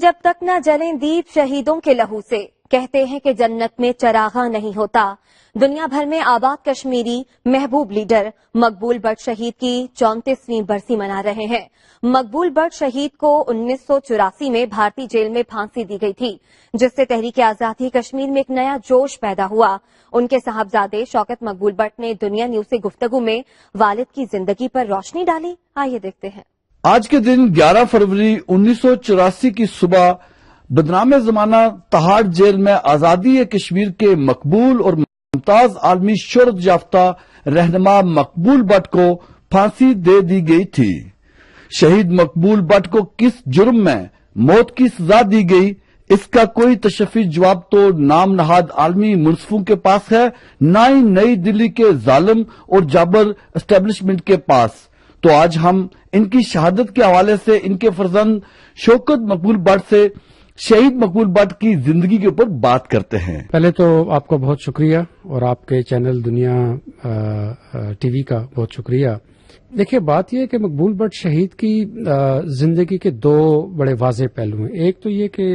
جب تک نہ جلیں دیپ شہیدوں کے لہو سے، کہتے ہیں کہ جنت میں چراغاں نہیں ہوتا۔ دنیا بھر میں آباد کشمیری محبوب لیڈر مقبول بٹ شہید کی 34ویں برسی منا رہے ہیں۔ مقبول بٹ شہید کو 1984 میں بھارتی جیل میں پھانسی دی گئی تھی، جس سے تحریک آزادی کشمیر میں ایک نیا جوش پیدا ہوا۔ ان کے صاحبزادے شوکت مقبول بٹ نے دنیا نیوز سے گفتگو میں والد کی زندگی پر روشنی ڈالی۔ آئیے دیکھتے ہیں۔ آج کے دن 11 فروری 1984 کی صبح بدنام زمانہ تہاڑ جیل میں آزادی کشمیر کے مقبول اور ممتاز عالمی شہرت یافتہ رہنما مقبول بٹ کو پھانسی دے دی گئی تھی۔ شہید مقبول بٹ کو کس جرم میں موت کی سزا دی گئی، اس کا کوئی تشفی جواب تو نام نہاد عالمی منصفوں کے پاس ہے، نہ ہی نئی دلی کے ظالم اور جابر اسٹیبلشمنٹ کے پاس۔ تو آج ہم ان کی شہادت کے حوالے سے ان کے فرزند شوکت مقبول بٹ سے شہید مقبول بٹ کی زندگی کے اوپر بات کرتے ہیں۔ پہلے تو آپ کا بہت شکریہ اور آپ کے چینل دنیا ٹی وی کا بہت شکریہ۔ دیکھیے، بات یہ ہے کہ مقبول بٹ شہید کی زندگی کے دو بڑے واضح پہلو ہیں۔ ایک تو یہ کہ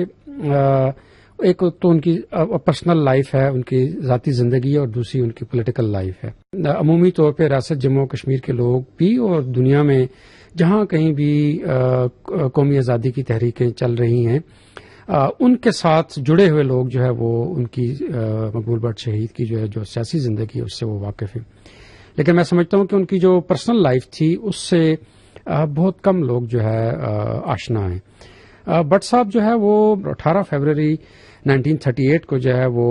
ایک تو ان کی پرسنل لائف ہے، ان کی ذاتی زندگی ہے، اور دوسری ان کی پولیٹیکل لائف ہے۔ عمومی طور پہ ریاست جموں و کشمیر کے لوگ بھی اور دنیا میں جہاں کہیں بھی قومی آزادی کی تحریکیں چل رہی ہیں، ان کے ساتھ جڑے ہوئے لوگ جو ہے وہ ان کی مقبول بٹ شہید کی جو سیاسی زندگی ہے اس سے وہ واقف ہیں۔ لیکن میں سمجھتا ہوں کہ ان کی جو پرسنل لائف تھی اس سے بہت کم لوگ جو ہے آشنا ہیں۔ بٹ صاحب جو ہے وہ 18 فروری 1938 کو جو ہے وہ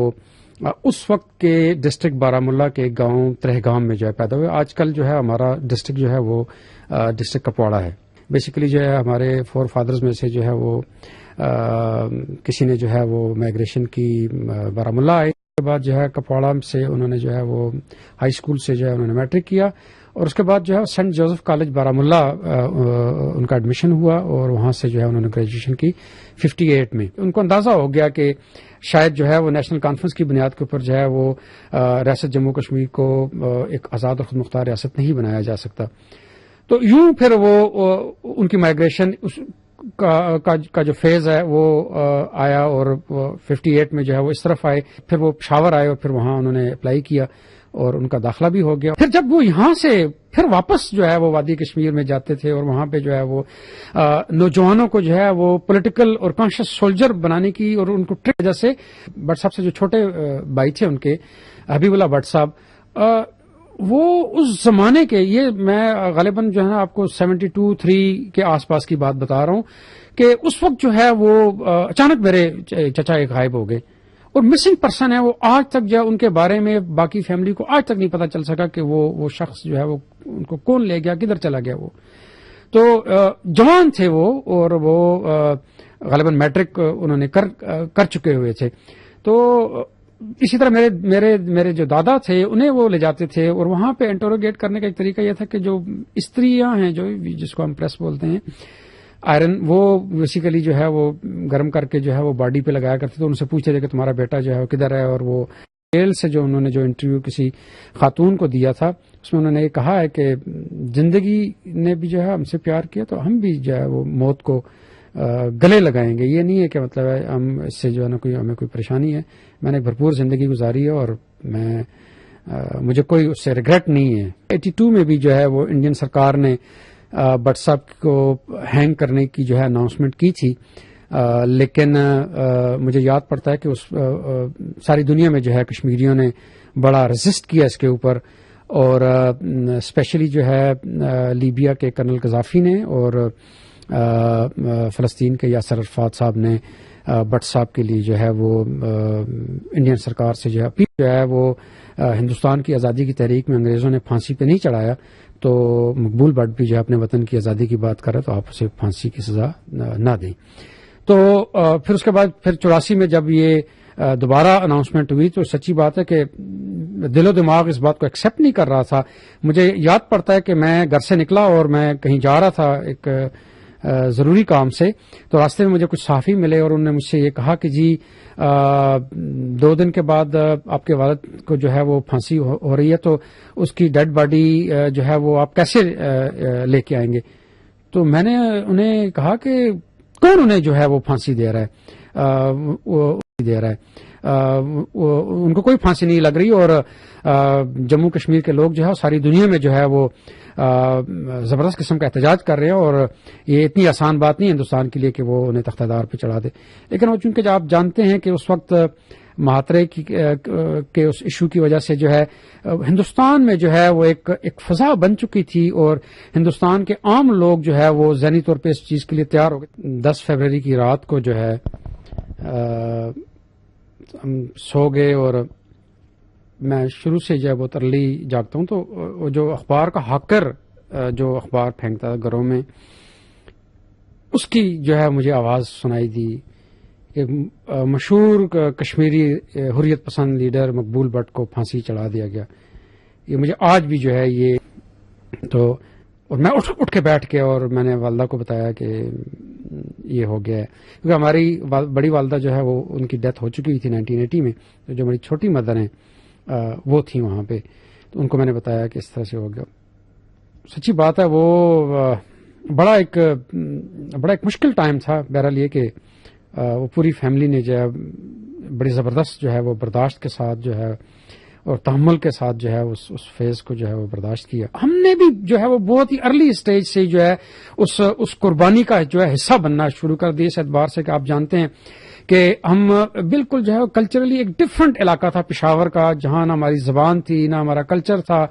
اس وقت کے ڈسٹرکٹ بارہمولہ کے گاؤں ترہگام میں جو ہے پیدا ہوئے۔ آج کل جو ہے ہمارا ڈسٹرکٹ جو ہے وہ ڈسٹرکٹ کپواڑہ ہے۔ بیسیکلی جو ہے ہمارے فور فادرز میں سے جو ہے وہ کسی نے جو ہے وہ مائگریشن کی بارہمولہ آئے، اس کے بعد جو ہے کپواڑہ سے انہوں نے جو ہے وہ ہائی اسکول سے جو ہے انہوں نے میٹرک کیا، اور اس کے بعد جو ہے سینٹ جوزف کالج بارہمولہ ان کا ایڈمیشن ہوا، اور وہاں سے جو ہے انہوں نے گریجویشن کی 58 میں۔ ان کو اندازہ ہو گیا کہ شاید جو ہے وہ نیشنل کانفرنس کی بنیاد کے اوپر جو ہے وہ ریاست جموں کشمیر کو ایک آزاد اور خود مختار ریاست نہیں بنایا جا سکتا۔ تو یوں پھر وہ ان کی مائگریشن کا جو فیز ہے وہ آیا، اور 58 میں جو ہے وہ اس طرف آئے، پھر وہ پشاور آئے اور پھر وہاں انہوں نے اپلائی کیا اور ان کا داخلہ بھی ہو گیا۔ پھر جب وہ یہاں سے پھر واپس جو ہے وہ وادی کشمیر میں جاتے تھے، اور وہاں پہ جو ہے وہ نوجوانوں کو جو ہے وہ پولیٹیکل اور کانشیس سولجر بنانے کی اور ان کو ٹرک وجہ سے بٹ صاحب سے جو چھوٹے بھائی تھے ان کے حبیب اللہ بٹ صاحب، وہ اس زمانے کے، یہ میں غالباً جو ہے نا آپ کو 72-3 کے آس پاس کی بات بتا رہا ہوں، کہ اس وقت جو ہے وہ اچانک میرے چچا ایک غائب ہو گئے، اور مسنگ پرسن ہے وہ آج تک جو ہے ان کے بارے میں باقی فیملی کو آج تک نہیں پتا چل سکا کہ وہ شخص جو ہے وہ ان کو کون لے گیا، کدھر چلا گیا۔ وہ تو جوان تھے وہ، اور وہ غالباً میٹرک انہوں نے کر چکے ہوئے تھے۔ تو اسی طرح میرے جو دادا تھے انہیں وہ لے جاتے تھے، اور وہاں پہ انٹروگیٹ کرنے کا ایک طریقہ یہ تھا کہ جو استریاں ہیں جس کو ہم پریس بولتے ہیں، آئرن، وہ بیسیکلی جو ہے وہ گرم کر کے جو ہے وہ باڈی پہ لگایا کرتے تھے۔ ان سے پوچھتے تھے کہ تمہارا بیٹا جو ہے وہ کدھر ہے، اور وہ جیل سے جو انہوں نے جو انٹرویو کسی خاتون کو دیا تھا اس میں انہوں نے یہ کہا ہے کہ زندگی نے بھی جو ہے ہم سے پیار کیا تو ہم بھی جو ہے وہ موت کو گلے لگائیں گے۔ یہ نہیں ہے کہ مطلب ہے ہم اس سے جو ہے نا ہمیں کوئی پریشانی ہے، میں نے ایک بھرپور زندگی گزاری ہے، اور مجھے کوئی اس سے ریگریٹ نہیں ہے۔ 82 میں بھی جو ہے وہ انڈین سرکار نے بٹ صاحب کو ہینگ کرنے کی جو ہے اناؤنسمنٹ کی تھی، لیکن مجھے یاد پڑتا ہے کہ اس ساری دنیا میں جو ہے کشمیریوں نے بڑا ریزسٹ کیا اس کے اوپر، اور اسپیشلی جو ہے لیبیا کے کرنل قذافی نے اور فلسطین کے یاسر عرفات صاحب نے بٹ صاحب کے لیے جو ہے وہ انڈین سرکار سے جو ہے اپیل جو ہے وہ ہندوستان کی آزادی کی تحریک میں انگریزوں نے پھانسی پہ نہیں چڑھایا، تو مقبول بٹ بھی جو ہے اپنے وطن کی آزادی کی بات کر رہا تو آپ اسے پھانسی کی سزا نہ دیں۔ تو پھر اس کے بعد پھر 84 میں جب یہ دوبارہ اناؤنسمنٹ ہوئی تو سچی بات ہے کہ دل و دماغ اس بات کو ایکسیپٹ نہیں کر رہا تھا۔ مجھے یاد پڑتا ہے کہ میں گھر سے نکلا اور میں کہیں جا رہا تھا ایک ضروری کام سے، تو راستے میں مجھے کچھ صحافی ملے اور انہوں نے مجھ سے یہ کہا کہ جی 2 دن کے بعد آپ کے والد کو جو ہے وہ پھانسی ہو رہی ہے، تو اس کی ڈیڈ باڈی جو ہے وہ آپ کیسے لے کے آئیں گے؟ تو میں نے انہیں کہا کہ کون انہیں جو ہے وہ پھانسی دے رہا ہے، ان کو کوئی پھانسی نہیں لگ رہی، اور جموں کشمیر کے لوگ جو ہے ساری دنیا میں جو ہے وہ زبردست قسم کا احتجاج کر رہے ہیں، اور یہ اتنی آسان بات نہیں ہندوستان کے لیے کہ وہ انہیں تختہ دار پہ چڑھا دے. لیکن وہ چونکہ آپ جانتے ہیں کہ اس وقت مہاترے کے اس ایشو کی وجہ سے جو ہے ہندوستان میں جو ہے وہ ایک فضا بن چکی تھی، اور ہندوستان کے عام لوگ جو ہے وہ ذہنی طور پہ اس چیز کے لیے تیار ہو گئے. 10 فروری کی رات کو جو ہے ہم سو گئے، اور میں شروع سے جو ہے بہت ارلی جاگتا ہوں، تو جو اخبار کا ہاکر جو اخبار پھینکتا ہے گھروں میں، اس کی جو ہے مجھے آواز سنائی دی کہ مشہور کشمیری حریت پسند لیڈر مقبول بٹ کو پھانسی چڑھا دیا گیا. یہ مجھے آج بھی جو ہے یہ تو، اور میں اٹھ کے بیٹھ کے اور میں نے والدہ کو بتایا کہ یہ ہو گیا ہے، کیونکہ ہماری بڑی والدہ جو ہے وہ ان کی ڈیتھ ہو چکی تھی 1980 میں، تو جو ہماری چھوٹی مدر ہیں وہ تھیں وہاں پہ، تو ان کو میں نے بتایا کہ اس طرح سے ہو گیا. سچی بات ہے وہ بڑا ایک مشکل ٹائم تھا. بہرحال یہ کہ وہ پوری فیملی نے جو ہے بڑی زبردست جو ہے وہ برداشت کے ساتھ جو ہے اور تحمل کے ساتھ جو ہے اس فیز کو جو ہے وہ برداشت کیا. ہم نے بھی جو ہے وہ بہت ہی ارلی اسٹیج سے جو ہے اس قربانی کا جو ہے حصہ بننا شروع کر دیا، اس اعتبار سے کہ آپ جانتے ہیں کہ ہم بالکل جو ہے کلچرلی ایک ڈفرنٹ علاقہ تھا پشاور کا، جہاں نہ ہماری زبان تھی نہ ہمارا کلچر تھا،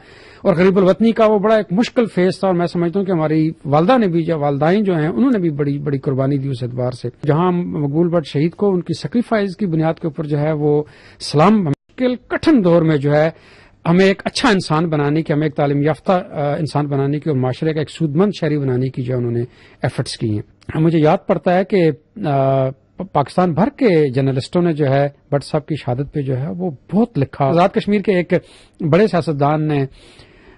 اور غریب الوطنی کا وہ بڑا ایک مشکل فیز تھا. اور میں سمجھتا ہوں کہ ہماری والدہ نے بھی، جو والدائیں جو ہیں انہوں نے بھی بڑی قربانی دی اس اعتبار سے. جہاں مقبول بٹ شہید کو ان کی سیکریفائز کی بنیاد کے اوپر جو ہے وہ سلام، مشکل کٹھن دور میں جو ہے ہمیں ایک اچھا انسان بنانے کی، ہمیں ایک تعلیم یافتہ انسان بنانے کی، اور معاشرے کا ایک سود مند شہری بنانے کی جو انہوں نے ایفرٹس کی ہیں. مجھے یاد پڑتا ہے کہ پاکستان بھر کے جرنلسٹوں نے جو ہے بٹ صاحب کی شہادت پہ جو ہے وہ بہت لکھا. آزاد کشمیر کے ایک بڑے سیاستدان نے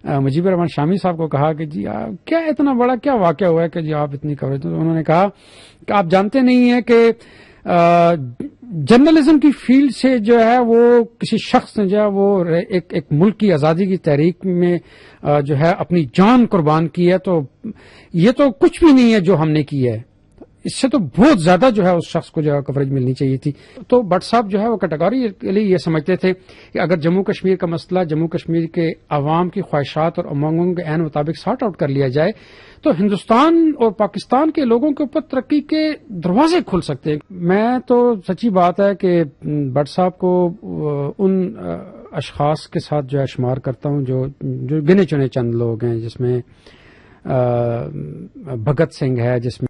مجیب الرحمان شامی صاحب کو کہا کہ جی کیا اتنا بڑا کیا واقعہ ہوا ہے کہ جی آپ اتنی کوریج. تو انہوں نے کہا کہ آپ جانتے نہیں ہیں کہ جرنلزم کی فیلڈ سے جو ہے وہ کسی شخص نے جو ہے وہ ایک ملک کی آزادی کی تحریک میں جو ہے اپنی جان قربان کی ہے، تو یہ تو کچھ بھی نہیں ہے جو ہم نے کی ہے، اس سے تو بہت زیادہ جو ہے اس شخص کو جو ہے کوریج ملنی چاہیے تھی. تو بٹ صاحب جو ہے وہ کیٹیگوریکلی یہ سمجھتے تھے کہ اگر جموں کشمیر کا مسئلہ جموں کشمیر کے عوام کی خواہشات اور امنگوں کے عین مطابق سارٹ آؤٹ کر لیا جائے تو ہندوستان اور پاکستان کے لوگوں کے اوپر ترقی کے دروازے کھل سکتے ہیں. میں تو سچی بات ہے کہ بٹ صاحب کو ان اشخاص کے ساتھ جو ہے شمار کرتا ہوں جو گنے چنے چند لوگ ہیں، جس میں بھگت سنگھ ہے، جس میں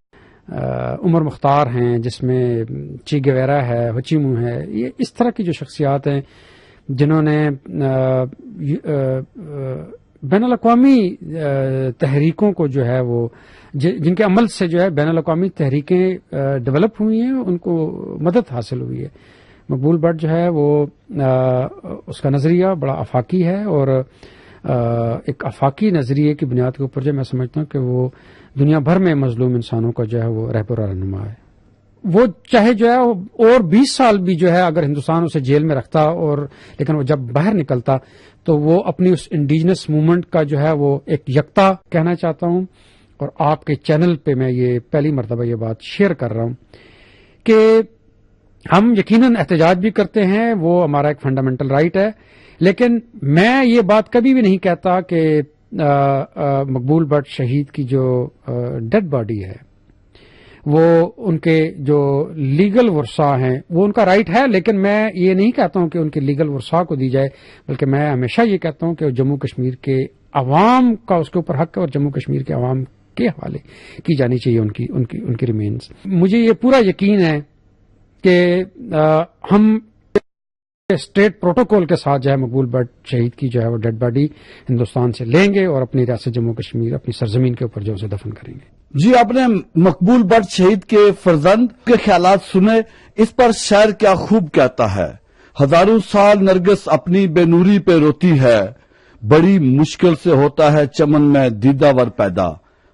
عمر مختار ہیں، جس میں چی گویرا ہے، ہوچیمو ہے. یہ اس طرح کی جو شخصیات ہیں جنہوں نے بین الاقوامی تحریکوں کو جو ہے وہ جن کے عمل سے جو ہے بین الاقوامی تحریکیں ڈیولپ ہوئی ہیں، ان کو مدد حاصل ہوئی ہے. مقبول بٹ جو ہے وہ اس کا نظریہ بڑا آفاقی ہے، اور ایک آفاقی نظریے کی بنیاد کے اوپر جو میں سمجھتا ہوں کہ وہ دنیا بھر میں مظلوم انسانوں کا جو ہے وہ رہبر و رہنما ہے. وہ چاہے جو ہے اور 20 سال بھی جو ہے اگر ہندوستان اسے جیل میں رکھتا، اور لیکن وہ جب باہر نکلتا تو وہ اپنی اس انڈیجنس موومنٹ کا جو ہے وہ ایک یکتا کہنا چاہتا ہوں. اور آپ کے چینل پہ میں یہ پہلی مرتبہ یہ بات شیئر کر رہا ہوں کہ ہم یقیناً احتجاج بھی کرتے ہیں، وہ ہمارا ایک فنڈامنٹل رائٹ ہے، لیکن میں یہ بات کبھی بھی نہیں کہتا کہ مقبول بٹ شہید کی جو ڈیڈ باڈی ہے وہ ان کے جو لیگل ورثاء ہیں وہ ان کا رائٹ ہے، لیکن میں یہ نہیں کہتا ہوں کہ ان کے لیگل ورثاء کو دی جائے، بلکہ میں ہمیشہ یہ کہتا ہوں کہ جموں کشمیر کے عوام کا اس کے اوپر حق ہے، اور جموں کشمیر کے عوام کے حوالے کی جانی چاہیے ان کی ریمینز. مجھے یہ پورا یقین ہے کہ ہم اسٹیٹ پروٹوکول کے ساتھ جو ہے مقبول بٹ شہید کی جو ہے وہ ڈیڈ باڈی ہندوستان سے لیں گے اور اپنی ریاست جموں کشمیر اپنی سرزمین کے اوپر جو اسے دفن کریں گے. جی آپ نے مقبول بٹ شہید کے فرزند کے خیالات سنے، اس پر شاعر کیا خوب کہتا ہے: ہزاروں سال نرگس اپنی بے نوری پہ روتی ہے، بڑی مشکل سے ہوتا ہے چمن میں دیدہ ور پیدا.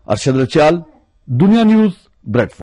ارشد رچیال، دنیا نیوز، بریڈ فورڈ.